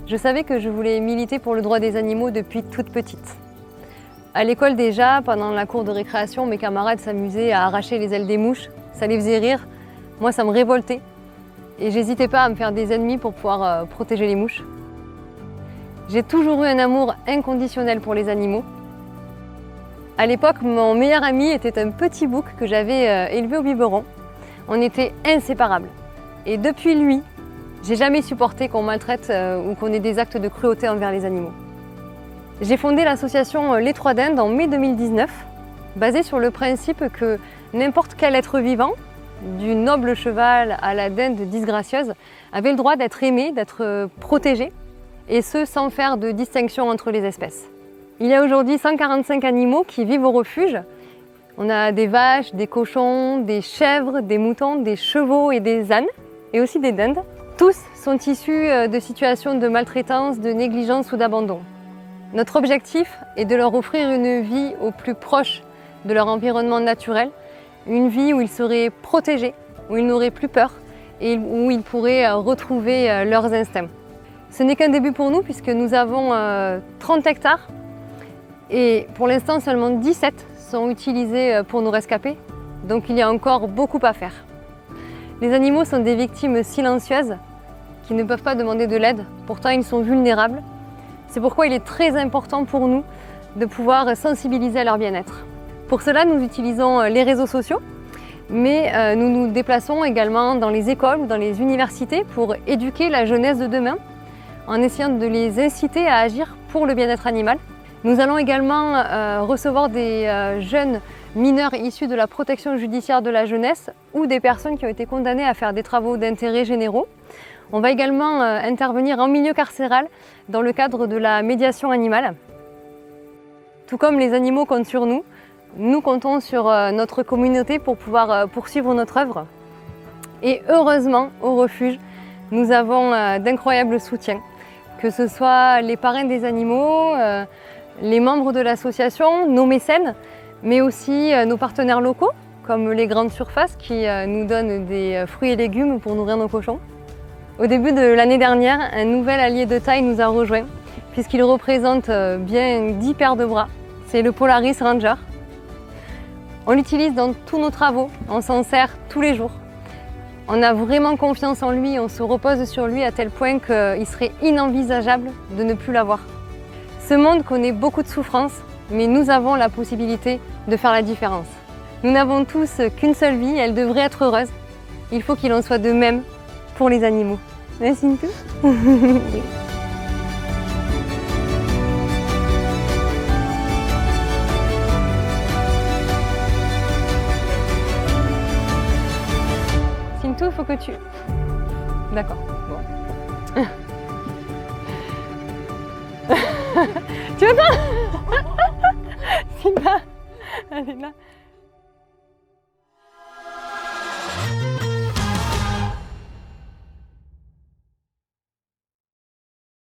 Je savais que je voulais militer pour le droit des animaux depuis toute petite. À l'école déjà, pendant la cour de récréation, mes camarades s'amusaient à arracher les ailes des mouches. Ça les faisait rire. Moi, ça me révoltait. Et j'hésitais pas à me faire des ennemis pour pouvoir protéger les mouches. J'ai toujours eu un amour inconditionnel pour les animaux. À l'époque, mon meilleur ami était un petit bouc que j'avais élevé au biberon. On était inséparables. Et depuis lui, j'ai jamais supporté qu'on maltraite ou qu'on ait des actes de cruauté envers les animaux. J'ai fondé l'association Les Trois Dindes en mai 2019, basée sur le principe que n'importe quel être vivant, du noble cheval à la dinde disgracieuse, avait le droit d'être aimé, d'être protégé, et ce sans faire de distinction entre les espèces. Il y a aujourd'hui 145 animaux qui vivent au refuge. On a des vaches, des cochons, des chèvres, des moutons, des chevaux et des ânes, et aussi des dindes. Tous sont issus de situations de maltraitance, de négligence ou d'abandon. Notre objectif est de leur offrir une vie au plus proche de leur environnement naturel, une vie où ils seraient protégés, où ils n'auraient plus peur et où ils pourraient retrouver leurs instincts. Ce n'est qu'un début pour nous puisque nous avons 30 hectares et pour l'instant seulement 17 sont utilisés pour nos rescapés, donc il y a encore beaucoup à faire. Les animaux sont des victimes silencieuses qui ne peuvent pas demander de l'aide, pourtant ils sont vulnérables. C'est pourquoi il est très important pour nous de pouvoir sensibiliser à leur bien-être. Pour cela, nous utilisons les réseaux sociaux, mais nous nous déplaçons également dans les écoles ou dans les universités pour éduquer la jeunesse de demain, en essayant de les inciter à agir pour le bien-être animal. Nous allons également recevoir des jeunes mineurs issus de la protection judiciaire de la jeunesse ou des personnes qui ont été condamnées à faire des travaux d'intérêt généraux. On va également intervenir en milieu carcéral dans le cadre de la médiation animale. Tout comme les animaux comptent sur nous, nous comptons sur notre communauté pour pouvoir poursuivre notre œuvre. Et heureusement, au refuge, nous avons d'incroyables soutiens, que ce soit les parrains des animaux, les membres de l'association, nos mécènes, mais aussi nos partenaires locaux, comme les grandes surfaces qui nous donnent des fruits et légumes pour nourrir nos cochons. Au début de l'année dernière, un nouvel allié de taille nous a rejoints, puisqu'il représente bien 10 paires de bras. C'est le Polaris Ranger. On l'utilise dans tous nos travaux, on s'en sert tous les jours. On a vraiment confiance en lui, on se repose sur lui à tel point qu'il serait inenvisageable de ne plus l'avoir. Ce monde connaît beaucoup de souffrances, mais nous avons la possibilité de faire la différence. Nous n'avons tous qu'une seule vie, elle devrait être heureuse. Il faut qu'il en soit de même pour les animaux. Merci Cintou. Cintou, faut que tu... D'accord. Bon. Tu veux pas? Simba, elle est là.